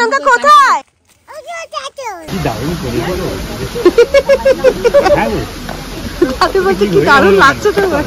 কাঞ্চনজঙ্ঘা কোথায়? কি দারুণ লাগছে তোমার।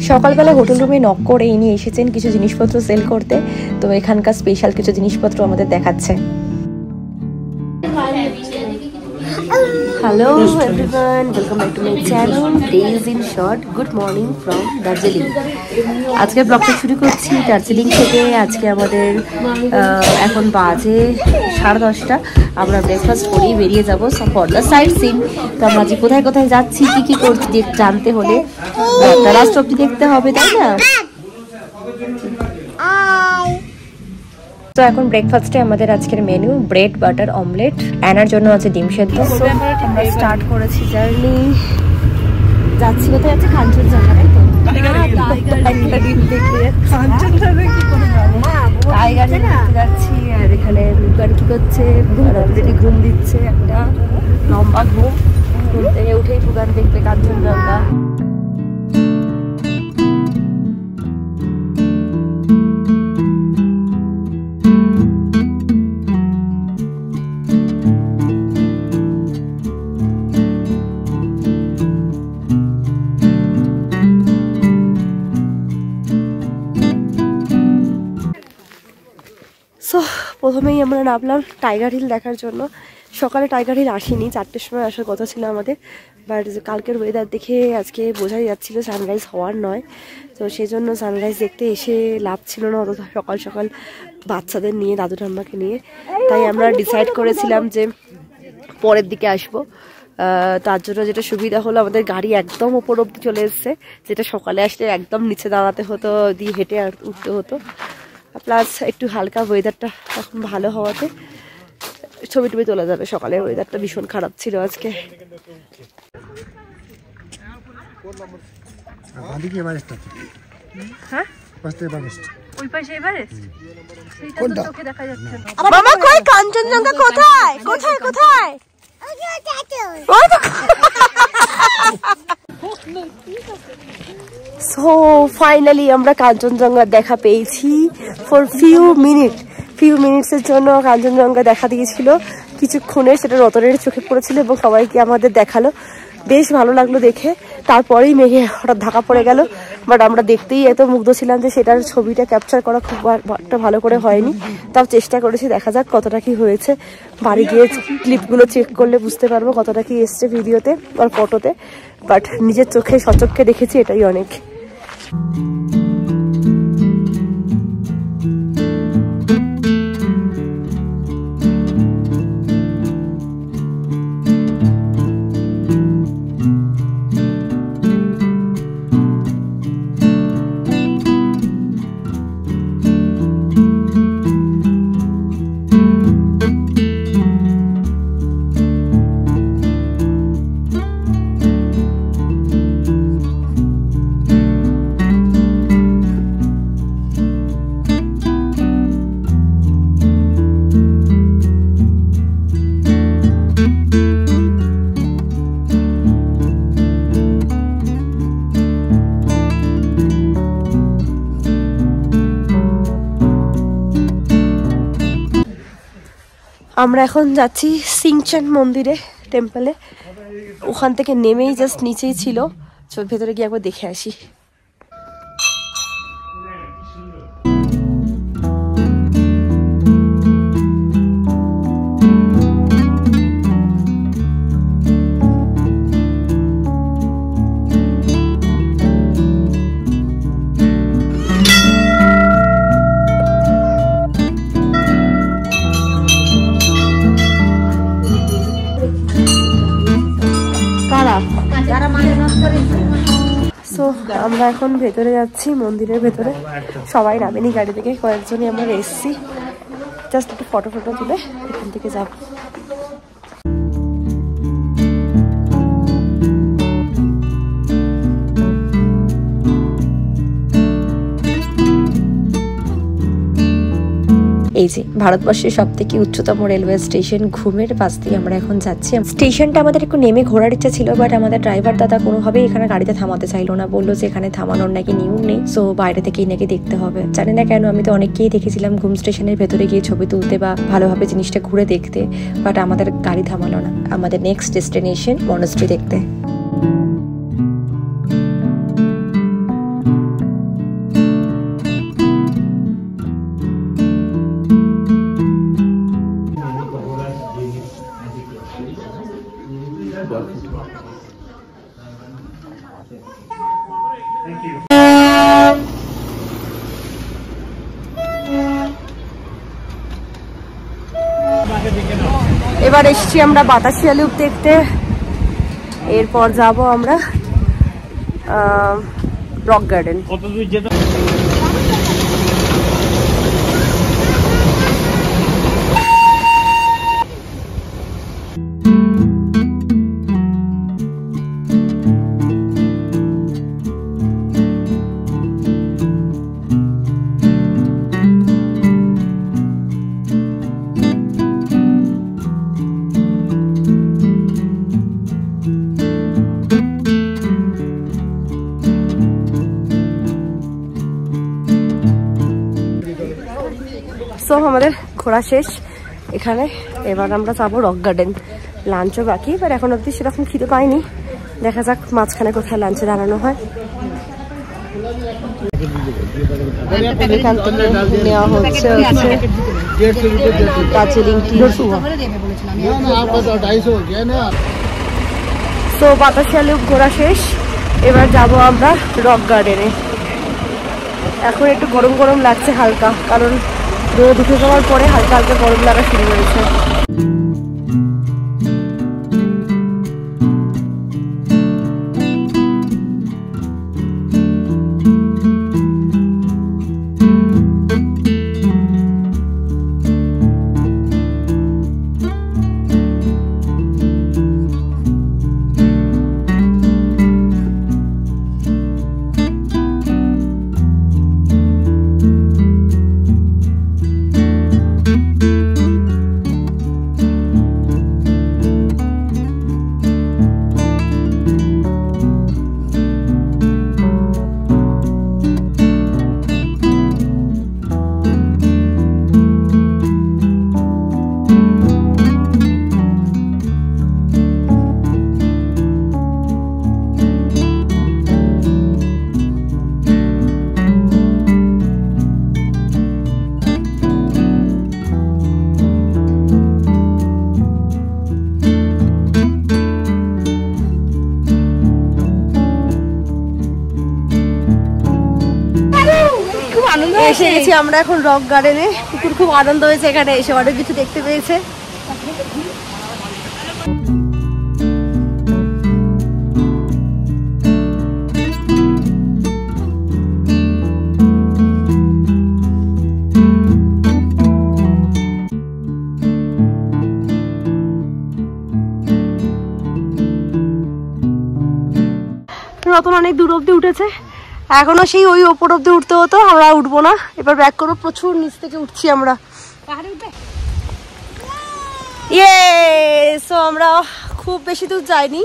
সকালবেলা হোটেল রুমে নক করে ইনি এসেছেন কিছু জিনিসপত্র সেল করতে। তো এখানকার স্পেশাল কিছু জিনিসপত্র আমাদের দেখাচ্ছে। Hello everyone, welcome back to my channel days in short. Good morning from Darjeeling. আজকের ব্লগটা শুরু করছি দার্জিলিং থেকে। আজকে আমাদের এখন বাজে 10:30। আমরা ব্রেকফাস্ট করেই বেরিয়ে যাবো ফর দ্য সাইট সিন। তো আমরা আজকে কোথায় কোথায় যাচ্ছি, কি কি করছি জানতে হলে লাস্ট অবধি দেখতে হবে, তাই না? তো এখন ব্রেকফাস্টে আমাদের আজকের মেনু ব্রেড বাটার অমলেট, অ্যানার জন্য আছে ডিম সেদ্ধ। আমরা স্টার্ট করেছি জার্নি। যাচ্ছি কোথায়? যাচ্ছে কাঞ্চনজঙ্ঘা, তাই তো? যাচ্ছি। আর এখানে রুকার কি করছে? অলরেডি ঘুম দিচ্ছে, একটা লম্বা ঘুম। ঘুম থেকে উঠেই ফুগান দেখবে কাঞ্চনজঙ্ঘা। সো প্রথমেই আমরা নামলাম টাইগার হিল দেখার জন্য। সকালে টাইগার হিল আসিনি, 4টের সময় আসার কথা ছিল আমাদের। বাট কালকের ওয়েদার দেখে আজকে বোঝাই যাচ্ছিল সানরাইজ হওয়ার নয়। তো সেই জন্য সানরাইজ দেখতে এসে লাভ ছিল না অত সকাল সকাল বাচ্চাদের নিয়ে, দাদু ঠাম্মাকে নিয়ে। তাই আমরা ডিসাইড করেছিলাম যে পরের দিকে আসবো। তার জন্য যেটা সুবিধা হলো, আমাদের গাড়ি একদম ওপর অব্দি চলে এসছে, যেটা সকালে আসলে একদম নিচে দাঁড়াতে হতো, দিয়ে হেঁটে উঠতে হতো। প্লাস একটু হালকা ওয়েদারটা এখন ভালো হওয়াতে ছবি টবি তোলা যাবে। সকালের ওয়েদারটা ভীষণ খারাপ ছিল আজকে। কাঞ্চনজঙ্ঘা কোথায় কোথায় কোথায়? সো ফাইনালি আমরা কাঞ্চনজঙ্ঘা দেখা পেয়েছি। ফর ফিউ মিনিটসের জন্য কাঞ্চনজঙ্ঘা দেখা দিয়েছিল কিছুক্ষণের, সেটা রতনের চোখে পড়েছিল এবং সবাইকে আমাদের দেখালো। বেশ ভালো লাগলো দেখে। তারপরেই মেঘে হঠাৎ ঢাকা পড়ে গেল। বাট আমরা দেখতেই এত মুগ্ধ ছিলাম যে সেটার ছবিটা ক্যাপচার করা খুব একটা ভালো করে হয়নি। তাও চেষ্টা করেছি, দেখা যাক কতটা কি হয়েছে। বাড়ি গিয়ে ক্লিপগুলো চেক করলে বুঝতে পারবো কতটা কি এসছে ভিডিওতে আর ফটোতে। বাট নিজের চোখে সচক্ষে দেখেছি, এটাই অনেক। আমরা এখন যাচ্ছি সিংচেন মন্দিরে, টেম্পলে। ওখান থেকে নেমেই জাস্ট নিচেই ছিল। ভেতরে গিয়ে একবার দেখে আসি। সো আমরা এখন ভেতরে যাচ্ছি, মন্দিরের ভেতরে। সবাই নামেনি গাড়ি থেকে, কয়েকজনই আমরা এসছি। জাস্ট একটু ফটো তুলে এখান থেকে যাব। এই যে ভারতবর্ষের সব থেকে উচ্চতম রেলওয়ে স্টেশন ঘুমের পাশ দিয়ে আমরা এখন যাচ্ছি। স্টেশনটা আমাদের একটু নেমে ঘোরার ইচ্ছা ছিল, বাট আমাদের ড্রাইভার দাদা কোনোভাবেই এখানে গাড়িতে থামাতে চাইলো না, বললো যে এখানে থামানোর নাকি নিয়ম নেই, সো বাইরে থেকেই নাকি দেখতে হবে। জানি না কেন, আমি তো অনেককেই দেখেছিলাম ঘুম স্টেশনের ভেতরে গিয়ে ছবি তুলতে বা ভালোভাবে জিনিসটা ঘুরে দেখতে, বাট আমাদের গাড়ি থামালো না। আমাদের নেক্সট ডেস্টিনেশন মনেস্ট্রি দেখতে। এবার এসছি আমরা বাতাসিয়া লুপ দেখতে, এরপর যাব আমরা রক গার্ডেন। তো আমাদের ঘোরা শেষ এখানে, এবার আমরা যাবো রক গার্ডেন। লাঞ্চও বাকি, এবার এখন অবধি সেরকম খিদে পাইনি, দেখা যাক মাঝখানে কোথায় লাঞ্চে দাঁড়ানো হয়। এখান থেকে নেওয়া হচ্ছে দার্জিলিং টি। তো বাতাসিয়া লুপ ঘোরা শেষ, এবার যাব আমরা রক গার্ডেনে। এখন একটু গরম গরম লাগছে হালকা, কারণ রোদ উঠে যাওয়ার পরে হালকা হালকা গরম লাগা শুরু হয়েছে। এসে গেছি আমরা এখন রক গার্ডেনে। কুকুর খুব আনন্দ হয়েছে এখানে এসে, অনেক কিছু দেখতে পেয়েছে। রতন অনেক দূর অব্দি উঠেছে, এখনো সেই ওই ওপর অব্দি উঠতে হতো, আমরা উঠবো না, এবার ব্যাক করবো। প্রচুর নিচ থেকে উঠছি আমরা। সো আমরা খুব বেশি দূর যাইনি,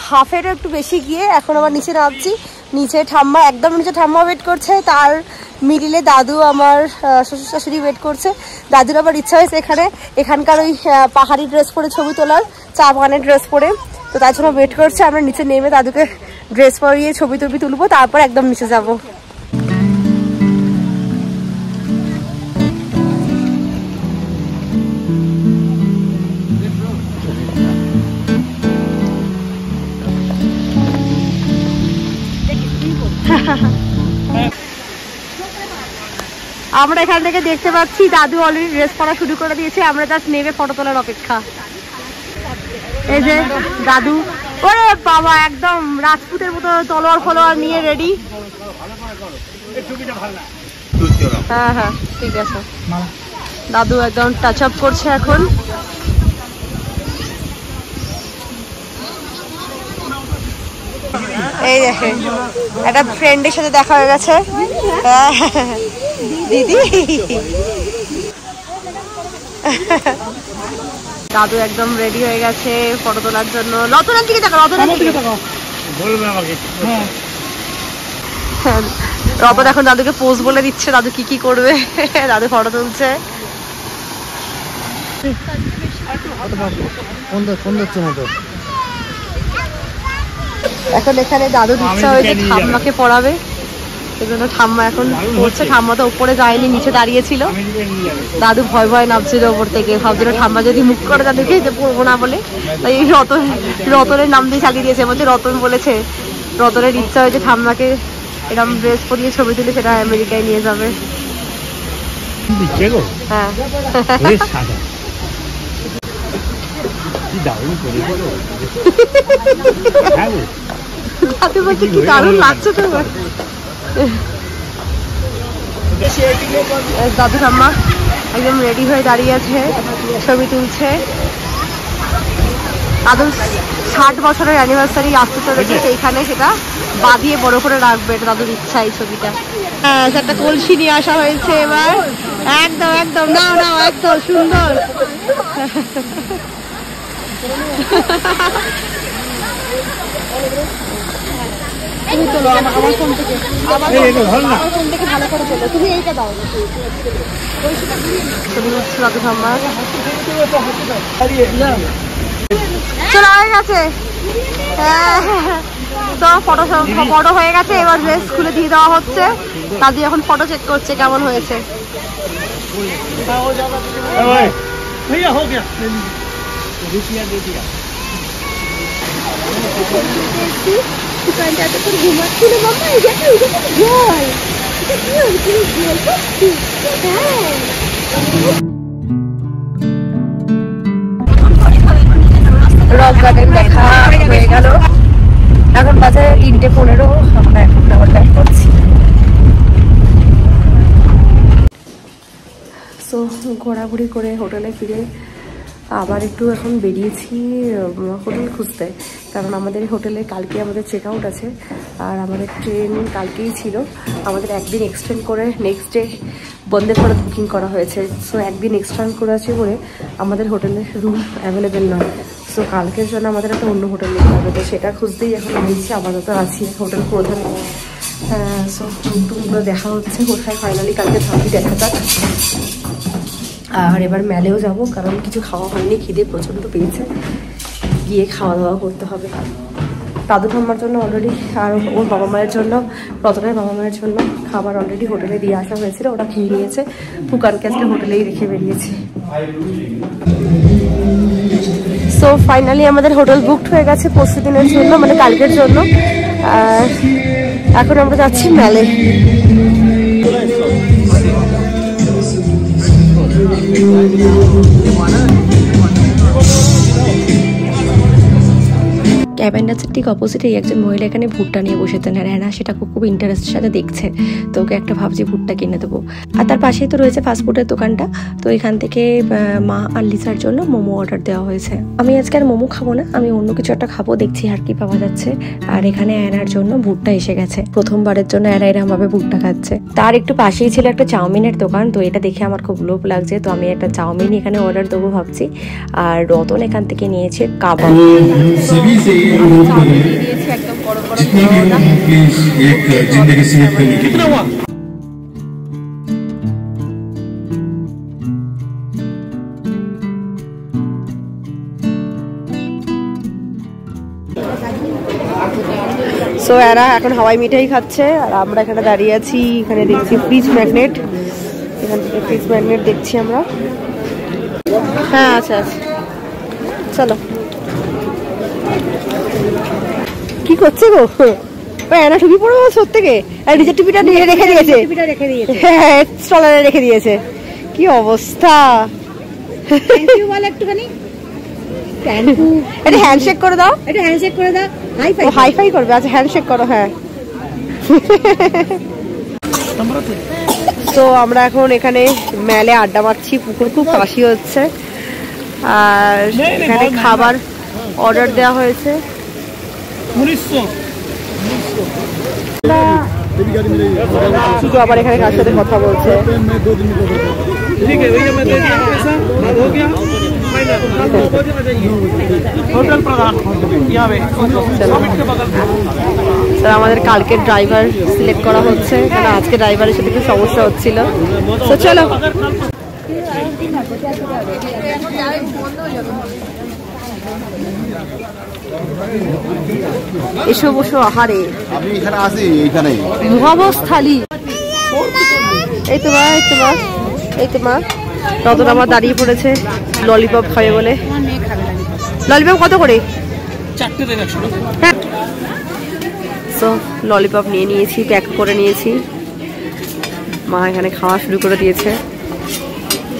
হাফের একটু বেশি গিয়ে এখন আবার নিচে নামছি। নিচে ঠাম্মা, একদম নিচে ঠাম্মা ওয়েট করছে, তার মিডিলে দাদু আমার শ্বশুর শাশুড়ি ওয়েট করছে। দাদুর আবার ইচ্ছা হয়েছে এখানকার ওই পাহাড়ি ড্রেস পরে ছবি তোলার, চা বাগানের ড্রেস পরে, তো তার জন্য ওয়েট করছে। আমরা নিচে নেমে দাদুকে ড্রেস পরিয়ে ছবি তুলবো, তারপর একদম নিচে যাবো। আমরা এখান থেকে দেখতে পাচ্ছি দাদু অলরেডি ড্রেস পরা শুরু করে দিয়েছে, আমরা জাস্ট নেমে ফটো তোলার অপেক্ষা। এই যে দাদু, ওরে বাবা একদম রাজপুতের মতো তলোয়ার ফলোয়ার নিয়ে রেডি। হ্যাঁ হ্যাঁ ঠিক আছে। দাদু একদম টাচ আপ করছে এখন। এই দেখে একটা ফ্রেন্ডের সাথে দেখা হয়ে গেছে দিদি। দাদু একদম রেডি হয়ে গেছে ফটো তোলার জন্য। রতনের দিকে তাকাও, রতনের দিকে তাকাও। বলবে আমাকে। রতন এখন দাদুকে পোজ বলে দিচ্ছে দাদু কি কি করবে। দাদু ফটো তুলছে। এখন এখানে দাদুর ইচ্ছা হয়েছে ঠাম্মাকে পড়াবে, সেজন্য ঠাম্মা এখন পড়ছে। ঠাম্মা তো উপরে যায়নি, নিচে দাঁড়িয়েছিল। দাদু ভয় ভয় নামছিল ওপর থেকে, ভাবছিল ঠাম্মা যদি মুখ করে দাদুকে যে পড়বো না বলে, তাই এই রতনের নাম দিয়ে চালিয়ে দিয়েছে। বলছে রতন বলেছে, রতনের ইচ্ছা হয়েছে ঠাম্মাকে এরকম ড্রেস পরিয়ে ছবি তুলে সেটা আমেরিকায় নিয়ে যাবে। হ্যাঁ দাদু বলছে কি দারুণ লাগছে তোমার। দাদু ঠাম্মা একদম রেডি হয়ে দাঁড়িয়ে আছে, ছবি তুলছে। দাদুর 60 বছরের অ্যানিভার্সারি আসতে চলেছে, সেইখানে সেটা বাঁধিয়ে বড় করে রাখবে, এটা দাদুর ইচ্ছা এই ছবিটা। হ্যাঁ একটা কলসি নিয়ে আসা হয়েছে এবার। একদম একদম নাও নাও, একদম সুন্দর। তুমি চলো আমার ফোন থেকে, আমার ফোন থেকে ভালো করে চলো, তুমি এইটা দাও। ছবি হচ্ছে দাদু ঠাম্মা। চলো হয়ে গেছে। তো ফটো হয়ে গেছে, এবার ড্রেস খুলে দিয়ে দেওয়া হচ্ছে। দাদি এখন ফটো চেক করছে কেমন হয়েছে। রক গার্ডেন দেখা হয়ে গেল। এখন বাজে 3:15, আমরা এখন আবার ব্যাক করছি। সো ঘোরাঘুরি করে হোটেলে ফিরে আবার একটু এখন বেরিয়েছি হোটেল খুঁজতে, কারণ আমাদের হোটেলে কালকে আমাদের চেক আউট আছে, আর আমাদের ট্রেন কালকেই ছিল। আমাদের একদিন এক্সটেন্ড করে next day Vande Bharat booking করা হয়েছে। সো একদিন এক্সটেন্ড করে আছে বলে আমাদের হোটেলে রুম অ্যাভেলেবেল নয়। সো কালকের জন্য আমাদের একটা অন্য হোটেল নিতে হবে, তো সেটা খুঁজতেই এখন নিয়েছি। আপাতত আছি হোটেল প্রধান। সো রুমটুমগুলো দেখা হচ্ছে, কোথায় ফাইনালি কালকে থাকি দেখা যাক। আর এবার মেলেও যাব, কারণ কিছু খাওয়া হয়নি, খিদে প্রচণ্ড পেয়েছে, গিয়ে খাওয়া দাওয়া করতে হবে। দাদু ঠাম্মার জন্য অলরেডি, আর ওর বাবা মায়ের জন্য, রতনের বাবা মায়ের জন্য খাবার অলরেডি হোটেলে দিয়ে আসা হয়েছিল, ওরা খেয়ে নিয়েছে। ফুকানকে আজকে হোটেলেই রেখে বেরিয়েছে। সো ফাইনালি আমাদের হোটেল বুকড হয়ে গেছে পরশু দিনের জন্য, মানে কালকের জন্য। আর এখন আমরা যাচ্ছি মেলে। ক্যাবেন্ডাসের ঠিক অপোজিটেই একজন মহিলা এখানে ভুট্টা নিয়ে বসেছেন, আর হ্যাঁ সেটা খুব ইন্টারেস্টের সাথে দেখছে। তো ওকে একটা ভাবছি ভুট্টা কিনে দেবো। আর তার পাশেই তো রয়েছে ফাস্টফুডের দোকানটা, তো এখান থেকে মা আর লিসার জন্য মোমো অর্ডার দেওয়া হয়েছে। আমি আজকে আর মোমো খাবো না, আমি অন্য কিছু একটা খাবো, দেখছি আর কি পাওয়া যাচ্ছে। আর এখানে অ্যানার জন্য ভুট্টা এসে গেছে, প্রথমবারের জন্য অ্যানা এরকম ভাবে ভুট্টা খাচ্ছে। তার একটু পাশেই ছিল একটা চাউমিনের দোকান, তো এটা দেখে আমার খুব লোভ লাগছে, তো আমি একটা চাউমিন এখানে অর্ডার দেবো ভাবছি। আর রতন এখান থেকে নিয়েছে কাবাব। একদম বড় বড় সো এরা এখন হাওয়াই মিঠাই খাচ্ছে, আর আমরা এখানে দাঁড়িয়ে আছি। এখানে দেখছি ফ্রিজ ম্যাগনেট, এখান থেকে ফ্রিজ ম্যাগনেট দেখছি আমরা। হ্যাঁ আচ্ছা আচ্ছা, চলো। কি করছে গো? এনা টুপি পরে সত্যি থেকে, আর নিজের টুপিটা নিয়ে রেখে দিয়েছে, হ্যাঁ স্টলারে রেখে দিয়েছে। কি অবস্থা! থ্যাংক ইউ বল একটুখানি। Thank you. এটা হ্যান্ডশেক করে দাও, এটা হ্যান্ডশেক করে দাও। হাই ফাই করবে। আচ্ছা হ্যান্ডশেক করো। হ্যাঁ। তো আমরা এখন এখানে মেলে আড্ডা মারছি, পুকুর খুব কাশি হচ্ছে, আর এখানে খাবার অর্ডার দেওয়া হয়েছে। শুধু আবার এখানে কার সাথে কথা বলছে। ठीक है भैया मैं दे दिया पैसा हो गया फाइनल कल 9 बजे आ जाइए होटल प्रधान यहाँ पे 100 मिनट के बगल में স্যার আমাদের কালকে ড্রাইভার সিলেক্ট করা হচ্ছে কারণ আজকে ড্রাইভারের সাথে একটু সমস্যা হচ্ছিল। তো চলো এসো বসো আহারে আমি এখানে আছি এইখানে মহাবস থালি এই তো মা এই তো মা এই তো মা ততটা আমার দাঁড়িয়ে পড়েছে ললিপপ খাবে বলে। ললিপপ কত করে? 4টে দেন 100 টাকা। হ্যাঁ সো ললিপপ নিয়ে নিয়েছি, প্যাক করে নিয়েছি। মা এখানে খাওয়া শুরু করে দিয়েছে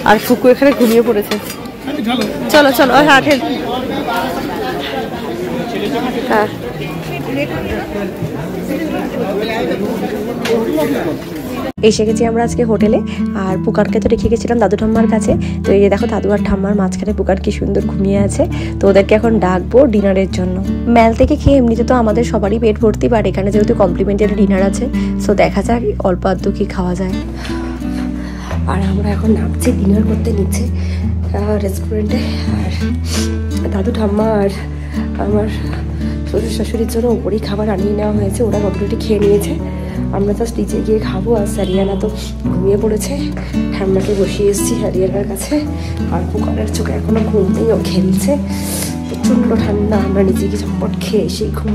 আর ফুকু এখানে ঘুমিয়ে পড়েছে। চলো চলো হ্যাঁ ঠেল হ্যাঁ এসে গেছি আমরা আজকে হোটেলে। আর পুকারকে তো রেখে গেছিলাম দাদু ঠাম্মার কাছে। তো এই দেখো দাদু আর ঠাম্মার মাঝখানে পুকার কি সুন্দর ঘুমিয়ে আছে। তো ওদেরকে এখন ডাকবো ডিনারের জন্য। মেল থেকে খেয়ে এমনিতে তো আমাদের সবারই পেট ভর্তি, বাট এখানে যেহেতু কমপ্লিমেন্টারি ডিনার আছে সো দেখা যাক অল্প আধটু কি খাওয়া যায়। আর আমরা এখন নামছি ডিনার করতে নিচে রেস্টুরেন্টে। আর দাদু ঠাম্মা আর আমার শ্বশুর শাশুড়ির জন্য ওপরেই খাবার আনিয়ে নেওয়া হয়েছে, ওরা কমপ্লিটলি খেয়ে নিয়েছে। আমরা জাস্ট নিচে গিয়ে খাবো। আর সারিয়ানা তো ঘুমিয়ে পড়েছে, ঠান্ডাকে বসিয়ে এসেছি সারিয়ানার কাছে। আর পুকারের চোখে এখনো ঘুম নেই, ও খেলছে, প্রচণ্ড ঠান্ডা। আমরা নিচে গিয়ে চম্পট খেয়ে এসেই ঘুম।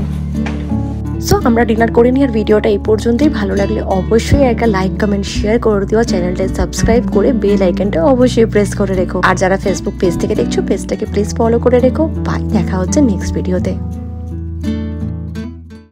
সো আমরা ডিনার করে নিই। আর ভিডিওটা এই পর্যন্তই। ভালো লাগলে অবশ্যই একটা লাইক কমেন্ট শেয়ার করে দিও, চ্যানেলটা সাবস্ক্রাইব করে বেল আইকনটা অবশ্যই প্রেস করে রেখো। আর যারা ফেসবুক পেজ থেকে দেখছো পেজটাকে প্লিজ ফলো করে রেখো। বাই, দেখা হচ্ছে নেক্সট ভিডিওতে।